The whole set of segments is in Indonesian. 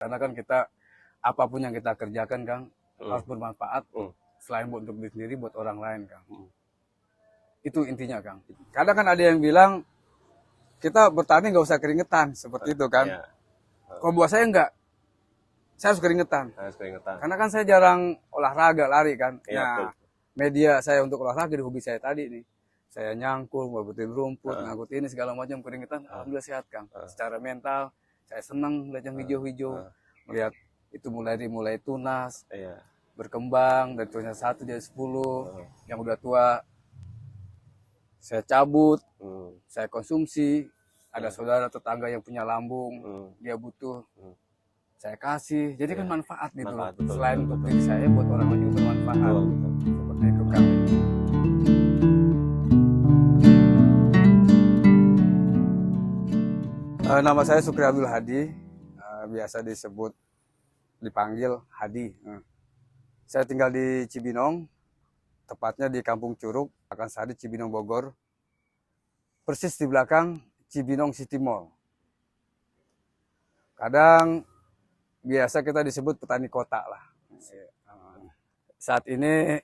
Karena kan kita apapun yang kita kerjakan Kang harus bermanfaat selain untuk diri sendiri buat orang lain Kang. Itu intinya Kang. Kadang kan ada yang bilang kita bertani nggak usah keringetan seperti itu kan. Iya. Kalau buat saya enggak, saya harus keringetan. Harus keringetan. Karena kan saya jarang olahraga lari kan. Iya, Nah, betul. media saya untuk olahraga di hobi saya tadi nih. Saya nyangkul, ngabutin rumput, ngangkut ini segala macam keringetan. Alhamdulillah sehat Kang. Secara mental saya senang melihat yang hijau-hijau, melihat itu mulai tunas, Iya. berkembang dari tuasnya 1 jadi 10, yang udah tua saya cabut, saya konsumsi. Ada saudara tetangga yang punya lambung, dia butuh, saya kasih. Jadi kan manfaat gitu loh. Betul, Selain betul, untuk betul. diri saya, buat orang lain juga bermanfaat. Betul, betul. Seperti itu Kang. Nama saya Sukri Abdul Hadi, biasa dipanggil Hadi. Saya tinggal di Cibinong, tepatnya di Kampung Curug, Pakansari, Cibinong, Bogor. Persis di belakang Cibinong City Mall. Kadang biasa kita disebut petani kota lah. Saat ini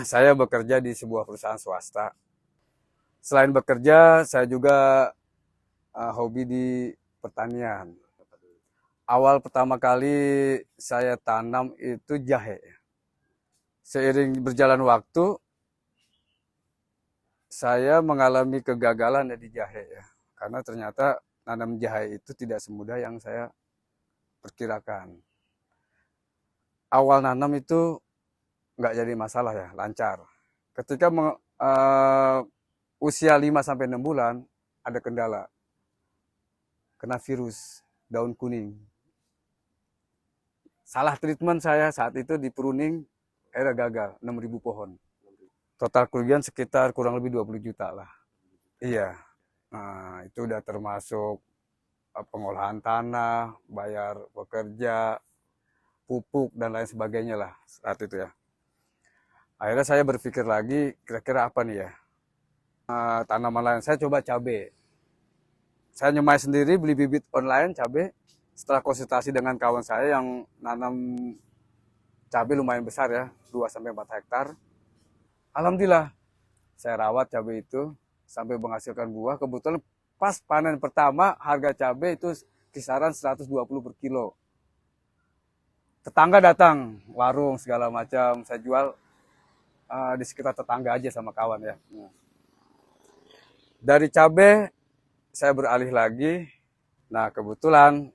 saya bekerja di sebuah perusahaan swasta. Selain bekerja, saya juga hobi di pertanian. Awal pertama kali saya tanam itu jahe. Seiring berjalan waktu, saya mengalami kegagalan di jahe ya. Karena ternyata nanam jahe itu tidak semudah yang saya perkirakan. Awal nanam itu nggak jadi masalah ya, lancar. Ketika usia 5-6 bulan, ada kendala. Kena virus daun kuning. Salah treatment saya saat itu di pruning, akhirnya gagal, 6.000 pohon. Total kerugian sekitar kurang lebih 20 juta lah. Iya. Nah, itu udah termasuk pengolahan tanah, bayar pekerja, pupuk, dan lain sebagainya lah saat itu ya. Akhirnya saya berpikir lagi, kira-kira apa nih ya? Tanaman lain, saya coba cabai. Saya nyemai sendiri, beli bibit online cabai. Setelah konsultasi dengan kawan saya yang nanam cabai lumayan besar ya, 2-4 hektar. Alhamdulillah, saya rawat cabai itu sampai menghasilkan buah. Kebetulan pas panen pertama, harga cabai itu kisaran 120 per kilo. Tetangga datang, warung segala macam, saya jual di sekitar tetangga aja sama kawan ya. Dari cabai, saya beralih lagi. Nah, kebetulan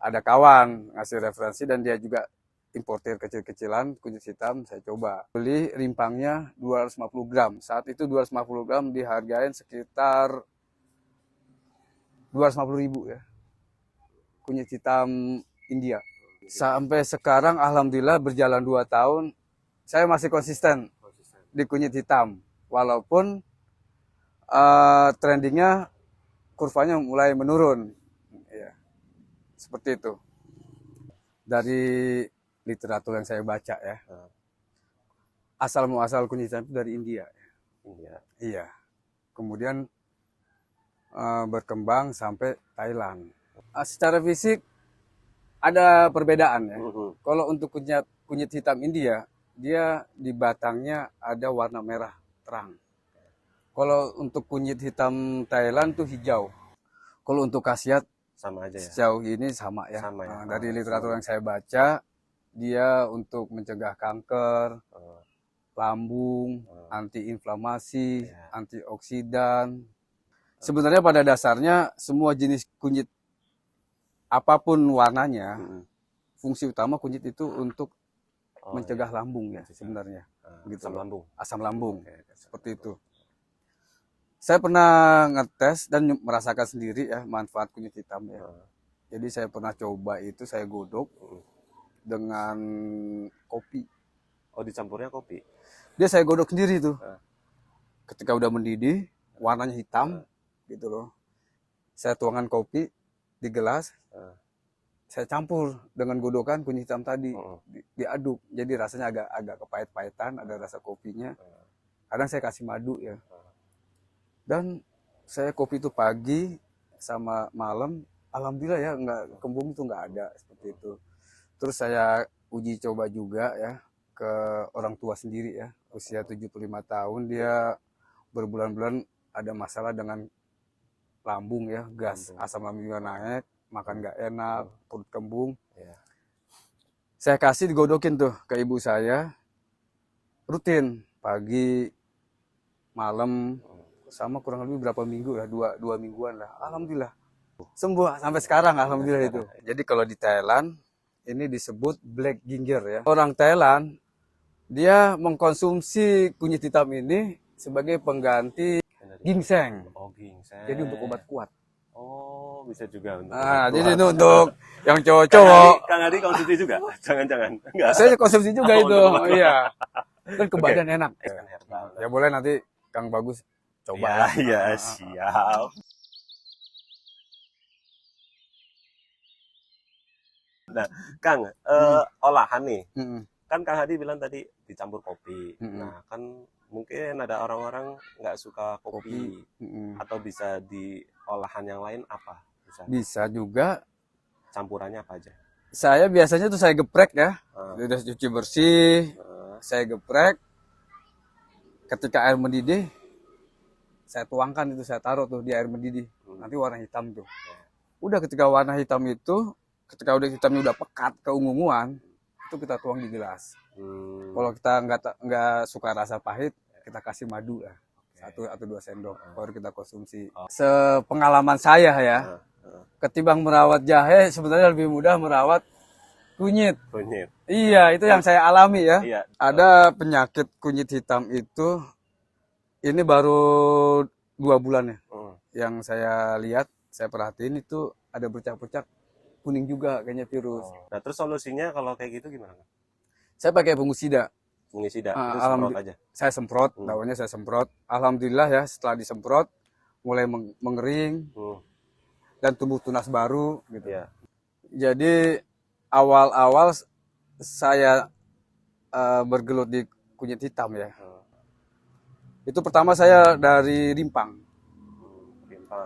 ada kawan ngasih referensi dan dia juga importir kecil-kecilan kunyit hitam. Saya coba beli rimpangnya 250 gram. Saat itu 250 gram dihargain sekitar 250.000 ya, kunyit hitam India. Sampai sekarang alhamdulillah berjalan 2 tahun saya masih konsisten di kunyit hitam, walaupun trendingnya kurvanya mulai menurun ya, seperti itu. Dari literatur yang saya baca ya, asal muasal kunyit hitam itu dari India. Iya. Kemudian berkembang sampai Thailand. Secara fisik ada perbedaan ya. Kalau untuk kunyit hitam India, dia di batangnya ada warna merah terang. Kalau untuk kunyit hitam Thailand tuh hijau. Kalau untuk khasiat sama aja ya. Sejauh ini sama ya. Sama ya. Dari literatur yang saya baca, dia untuk mencegah kanker, lambung, antiinflamasi, antioksidan. Sebenarnya pada dasarnya semua jenis kunyit apapun warnanya, fungsi utama kunyit itu untuk mencegah lambung ya sebenarnya. Begitu. Asam lambung. Asam lambung. Seperti itu. Saya pernah ngetes dan merasakan sendiri ya manfaat kunyit hitam ya. Jadi saya pernah coba itu, saya godok dengan kopi. Oh, dicampurnya kopi? Dia saya godok sendiri tuh. Ketika udah mendidih, warnanya hitam gitu loh. Saya tuangkan kopi di gelas, saya campur dengan godokan kunyit hitam tadi, diaduk. Jadi rasanya agak kepahit-pahitan, ada rasa kopinya. Kadang saya kasih madu ya. Dan saya kopi itu pagi sama malam, alhamdulillah ya nggak kembung itu nggak ada seperti itu. Terus saya uji coba juga ya ke orang tua sendiri ya, usia 75 tahun dia berbulan-bulan ada masalah dengan lambung ya, gas Lambung. asam lambungnya naik, makan nggak enak, perut kembung. Iya. Saya kasih digodokin tuh ke ibu saya rutin pagi malam sama kurang lebih berapa minggu ya, dua mingguan lah, alhamdulillah sembuh sampai sekarang alhamdulillah itu. Jadi kalau di Thailand ini disebut black ginger ya, orang Thailand dia mengkonsumsi kunyit hitam ini sebagai pengganti ginseng, Oh, ginseng. jadi untuk obat kuat. Oh, bisa juga untuk Nah, obat jadi kuat. itu untuk yang Kang cowok-cowok. Hadi, Kang Hadi konsumsi juga? Jangan-jangan. Enggak. Saya konsumsi juga Oh, itu, untuk obat kuat. iya. Kan ke Oke. badan enak. Kan herbal. Ya boleh nanti Kang Bagus coba Iya, lah. iya, siap. Nah, Kang, olahan nih. Mm-mm. Kan Kang Hadi bilang tadi dicampur kopi. Mm-mm. Nah, kan mungkin ada orang-orang nggak suka kopi. Mm-mm. Atau bisa di olahan yang lain apa? Bisa juga. Campurannya apa aja? Saya biasanya tuh saya geprek ya. Ah, Udah cuci bersih, ah, saya geprek. Ketika air mendidih, saya tuangkan itu, saya taruh tuh di air mendidih. Nanti warna hitam tuh. Udah ketika warna hitam itu, ketika udah hitamnya udah pekat keunguan, itu kita tuang di gelas. Kalau kita nggak suka rasa pahit, kita kasih madu lah, 1 atau 2 sendok baru kita konsumsi. Sepengalaman saya ya, ketimbang merawat jahe sebenarnya lebih mudah merawat kunyit. kunyit. Iya, itu yang saya alami ya. Iya. Ada penyakit kunyit hitam itu, ini baru 2 bulan ya. Yang saya lihat, saya perhatiin itu ada bercak-bercak kuning juga kayaknya virus. Nah, terus solusinya kalau kayak gitu gimana? Saya pakai fungisida. Fungisida, Ah, itu semprot aja. Saya semprot, daunnya saya semprot. Alhamdulillah ya, setelah disemprot mulai mengering dan tumbuh tunas baru gitu. Iya. Jadi awal-awal saya bergelut di kunyit hitam ya. Itu pertama saya dari rimpang.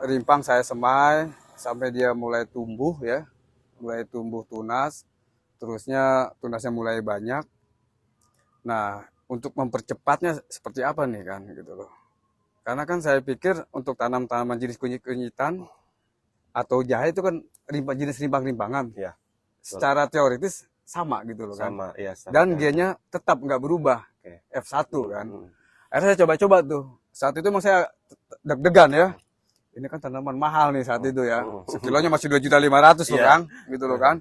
Rimpang saya semai sampai dia mulai tumbuh ya. Mulai tumbuh tunas. Terusnya tunasnya mulai banyak. Nah, untuk mempercepatnya seperti apa nih kan gitu loh. Karena kan saya pikir untuk tanam-tanaman jenis kunyit-kunyitan atau jahe itu kan jenis rimpang-rimpangan. Iya. Secara teoritis sama gitu loh kan. Sama, iya. Dan gennya tetap nggak berubah. Oke. F1 kan. Akhirnya saya coba-coba tuh. Saat itu emang saya deg-degan ya. Ini kan tanaman mahal nih saat itu ya. Sekilonya masih 2.500.000 loh Iya. Kang. Gitu loh kan.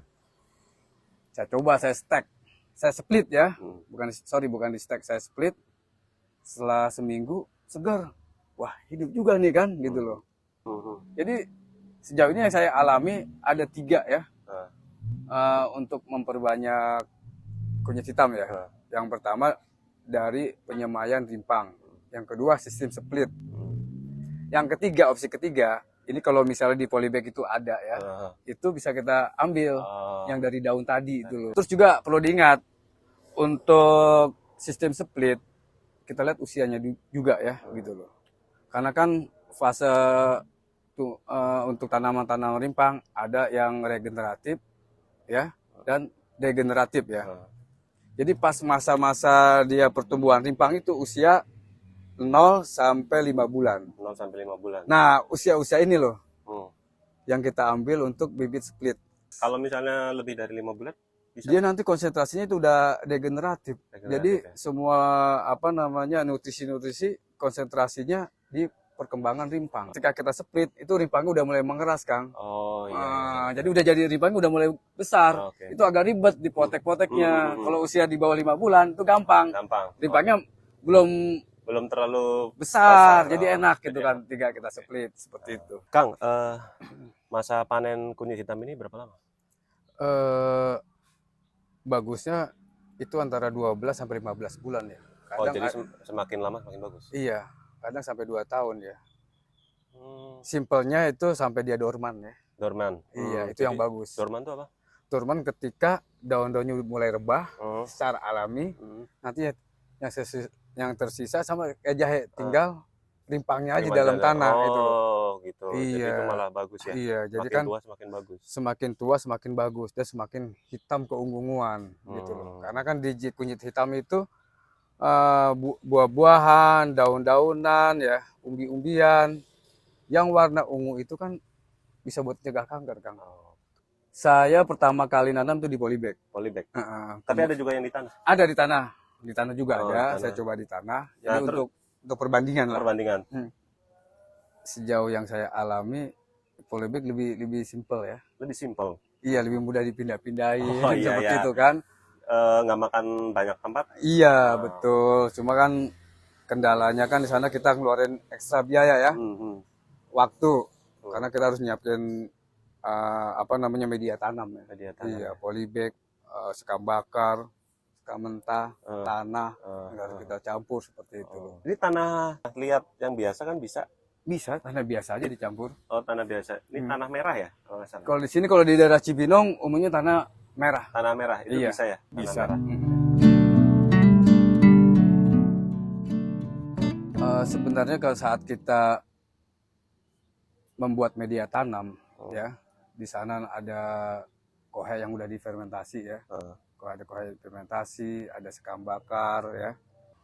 Saya coba, saya stack. Saya split ya. Bukan di stack, saya split. Setelah seminggu, segar. Wah, hidup juga nih kan, gitu loh. Jadi, sejauh ini yang saya alami ada 3 ya. Untuk memperbanyak kunyit hitam ya. Yang pertama, dari penyemaian rimpang. Yang kedua, sistem split. Yang ketiga, opsi ketiga, ini kalau misalnya di polybag itu ada ya, itu bisa kita ambil yang dari daun tadi itu loh. Terus juga perlu diingat, untuk sistem split, kita lihat usianya juga ya, gitu loh. Karena kan fase untuk tanaman-tanaman rimpang ada yang regeneratif ya, dan degeneratif ya. Jadi pas masa-masa dia pertumbuhan rimpang itu usia 0 sampai 5 bulan. 0 sampai 5 bulan. Nah, usia-usia ini loh yang kita ambil untuk bibit split. Kalau misalnya lebih dari 5 bulan, bisa? Dia nanti konsentrasinya itu udah degeneratif. Jadi ya? semua nutrisi-nutrisi konsentrasinya di perkembangan rimpang. Ketika kita split, itu rimpangnya udah mulai mengeras, Kang. Oh iya. Jadi udah jadi rimpangnya udah mulai besar. Oke. Itu agak ribet di potek-poteknya. Kalau usia di bawah 5 bulan itu gampang. Gampang. Rimpangnya belum terlalu besar, jadi enak gitu kan. Tiga kita split seperti itu. Kang, masa panen kunyit hitam ini berapa lama? Bagusnya itu antara 12 sampai 15 bulan ya. Kadang jadi semakin lama semakin bagus. Iya, kadang sampai 2 tahun ya. Simpelnya itu sampai dia dorman ya. Dorman. Iya, itu yang bagus. Dorman itu apa? Dorman ketika daun-daunnya mulai rebah secara alami, nanti yang tersisa sama kayak jahe, tinggal rimpangnya aja dalam tanah itu. Oh, gitu. gitu. Jadi itu Iya, malah bagus ya. iya. Jadi Makin kan tua semakin bagus. semakin tua semakin bagus dan semakin hitam keunguan gitu loh. Hmm. Karena kan di kunyit hitam itu buah-buahan, daun-daunan ya, umbi-umbian yang warna ungu itu kan bisa buat cegah kanker, Kang. Oh, Saya pertama kali nanam tuh di polybag. polybag. Heeh. Tapi ada juga yang di tanah. Ada di tanah juga Oh, ada. di Saya tanah. coba di tanah. Nah, Jadi untuk perbandingan lah. Perbandingan. Sejauh yang saya alami, polybag lebih simpel ya. Lebih simpel. Iya, lebih mudah dipindah-pindahin Oh, iya, seperti iya. itu kan. Nggak makan banyak tempat. Iya, betul. Cuma kan kendalanya kan di sana kita ngeluarin ekstra biaya ya, waktu. Karena kita harus nyiapin media tanam ya. Media tanam. Iya, polybag, sekam bakar, sekam mentah, tanah, harus kita campur seperti itu. Ini tanah liat yang biasa kan bisa? Bisa, tanah biasa aja dicampur. Oh, tanah biasa. Ini tanah merah ya kalau nggak salah? Kalau di sini, kalau di daerah Cibinong, umumnya tanah merah. Tanah merah itu Iya, bisa ya? Tanah bisa. merah. Sebenarnya kalau saat kita membuat media tanam, ya, di sana ada kohe yang udah difermentasi ya. Kalau ada kohe fermentasi, ada sekam bakar ya.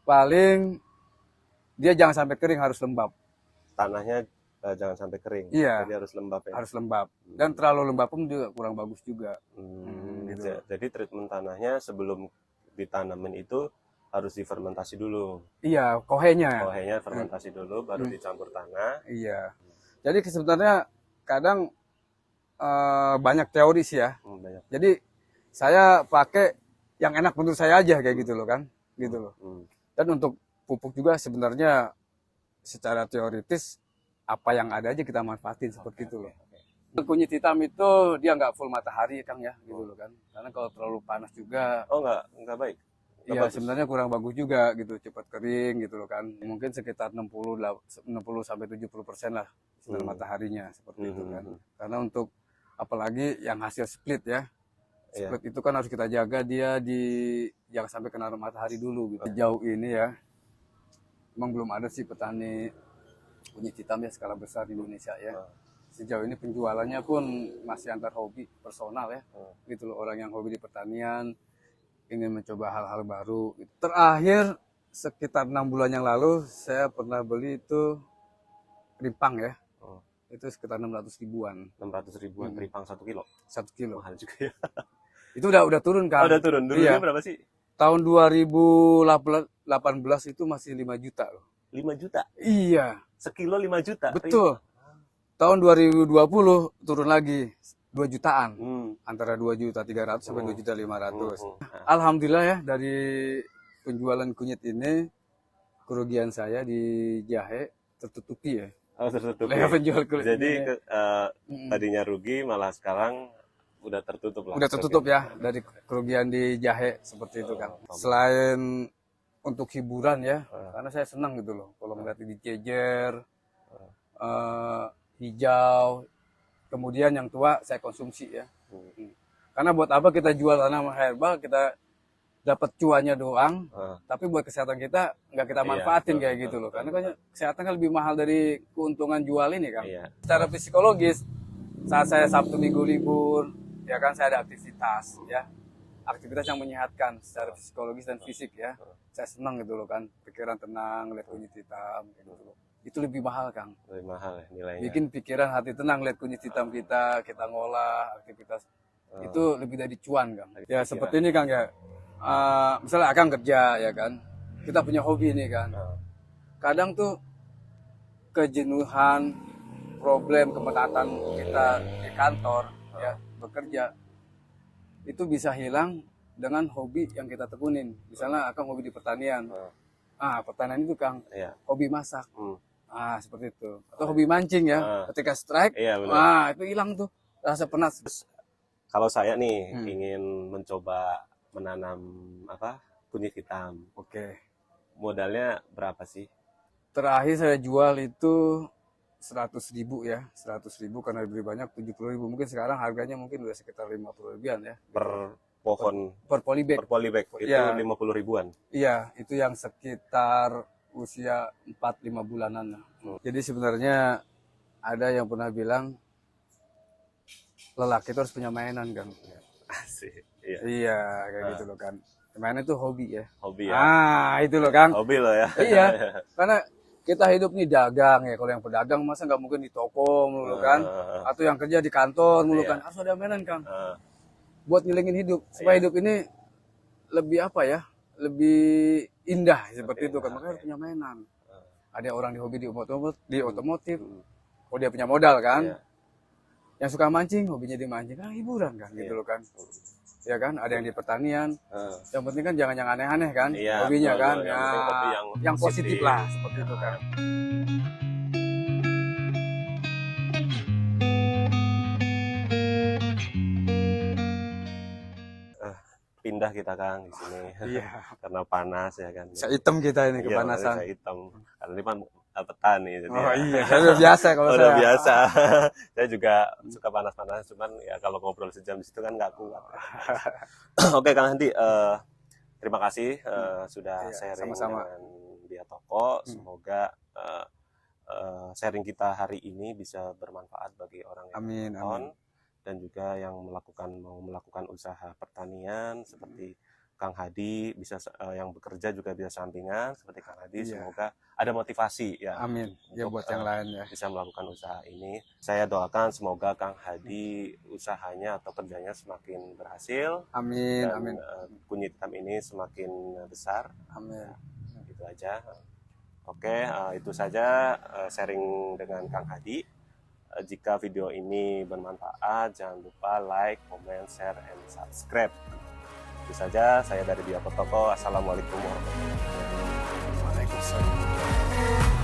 Paling dia jangan sampai kering, harus lembab. Tanahnya jangan sampai kering. Iya. Jadi harus lembab ya. Harus lembab. Dan terlalu lembab pun juga kurang bagus juga. Gitu. Jadi treatment tanahnya sebelum ditanamin itu harus difermentasi dulu. Iya, kohenya. Kohenya fermentasi dulu, baru dicampur tanah. Iya. Jadi sebenarnya kadang banyak teori sih ya. Banyak. Jadi saya pakai yang enak menurut saya aja kayak gitu loh kan, gitu loh. Dan untuk pupuk juga sebenarnya secara teoritis apa yang ada aja kita manfaatin seperti itu loh. Kunyit hitam itu dia nggak full matahari, Kang ya, gitu loh kan. Karena kalau terlalu panas juga, Oh, nggak baik. iya sebenarnya kurang bagus juga gitu, cepat kering gitu loh kan. Mungkin sekitar 60 sampai 70% lah sinar mataharinya seperti itu kan. Karena untuk apalagi yang hasil split ya. Split itu kan harus kita jaga dia jangan sampai kena matahari dulu gitu. Sejauh ini ya, memang belum ada sih petani kunyit hitam ya skala besar di Indonesia ya. Sejauh ini penjualannya pun masih antar hobi personal ya. Gitu loh, orang yang hobi di pertanian ingin mencoba hal-hal baru. Terakhir sekitar 6 bulan yang lalu saya pernah beli itu rimpang ya. Itu sekitar 600 ribuan. 600 ribuan rimpang 1 kilo. 1 kilo. Mahal juga ya. Itu udah turun kan? Oh, udah turun. Dulunya berapa sih? Tahun 2018 itu masih 5 juta loh. 5 juta? Iya. Sekilo 5 juta? Betul. Tahun 2020 turun lagi 2 jutaan. Antara 2.300.000 sampai 2.500.000. Alhamdulillah ya, dari penjualan kunyit ini kerugian saya di jahe tertutupi ya. Oh, tertutupi. Penjual kunyit. Jadi tadinya rugi malah sekarang udah tertutup lah. Udah tertutup ya dari kerugian di jahe seperti itu kan. Selain untuk hiburan ya, karena saya senang gitu loh kalau melihat dijejer, hijau, kemudian yang tua saya konsumsi ya. Karena buat apa kita jual tanaman herbal, kita dapat cuannya doang, tapi buat kesehatan kita nggak kita manfaatin kayak gitu loh. Karena kan kesehatan kan lebih mahal dari keuntungan jual ini kan. Secara psikologis, saat saya Sabtu Minggu libur, ya kan saya ada aktivitas ya, aktivitas yang menyehatkan secara psikologis dan fisik ya. Saya senang gitu loh kan, pikiran tenang, lihat kunyit hitam gitu loh. Itu lebih mahal Kang. Lebih mahal ya nilainya. Bikin pikiran hati tenang, lihat kunyit hitam kita ngolah aktivitas itu lebih dari cuan Kang. Ya seperti ini Kang ya. Misalnya Akang kerja ya kan, kita punya hobi nih kan. Kadang tuh kejenuhan, problem, kepenatan kita di kantor ya bekerja itu bisa hilang dengan hobi yang kita tekunin. Misalnya Akang hobi di pertanian. Pertanian itu Kang hobi masak. Seperti itu. Atau hobi mancing ya. Ketika strike, itu hilang tuh rasa penat. Kalau saya nih ingin mencoba menanam kunyit hitam. Oke. Modalnya berapa sih? Terakhir saya jual itu 100.000 ya. 100.000 karena dibeli banyak 70.000. Mungkin sekarang harganya mungkin udah sekitar 50 ribuan ya. Per pohon. Per polybag. Per polybag itu 50 ribuan. Iya, itu yang sekitar usia 4-5 bulanan. Jadi sebenarnya ada yang pernah bilang lelaki itu harus punya mainan kan. Asik. Iya. Iya, kayak gitu loh kan. Mainan itu hobi ya. Hobi ya. Itu loh Kang. Hobi lo ya. Iya, karena kita hidup nih dagang ya. Kalau yang pedagang masa nggak mungkin di toko mulu kan, atau yang kerja di kantor mulu kan. Harus ada mainan Kang. Buat nyilingin hidup, supaya hidup ini lebih apa ya, lebih indah seperti itu kan. Makanya harus punya mainan. Ada orang di hobi di otomotif, oh dia punya modal kan. Iya. Yang suka mancing, hobinya di mancing kan hiburan kan, gitu loh kan. Ya kan, ada yang di pertanian. Yang penting kan jangan yang aneh-aneh kan, Iya, hobinya betul, kan. betul. Yang Ya, penting hobi yang positif positif. lah, seperti itu kan. Pindah kita Kang di sini. Iya. Karena panas ya kan. Bisa hitam kita ini Iya, kepanasan. saya hitam. Karena ini kan petani jadi Oh ya. iya, saya udah biasa kalau Udah saya. biasa. Saya juga suka panas-panas, cuman ya kalau ngobrol sejam di situ kan nggak kuat. Oke Kang Handi, terima kasih sudah Iya, sharing sama-sama. dengan Dia Toko. Semoga sharing kita hari ini bisa bermanfaat bagi orang yang Amin, menonton amin. dan juga yang mau melakukan usaha pertanian seperti Kang Hadi, bisa yang bekerja juga bisa sampingan seperti Kang Hadi. Iya. Semoga ada motivasi ya. Amin. Ya Untuk, buat yang lain ya. bisa melakukan usaha ini. Saya doakan semoga Kang Hadi usahanya atau kerjanya semakin berhasil Amin, dan amin. kunyit hitam ini semakin besar. Amin. Itu aja. Oke, itu saja sharing dengan Kang Hadi. Jika video ini bermanfaat, jangan lupa like, comment, share, and subscribe. Itu saja, saya dari Dia Toko. Assalamualaikum warahmatullahi wabarakatuh. Waalaikumsalam.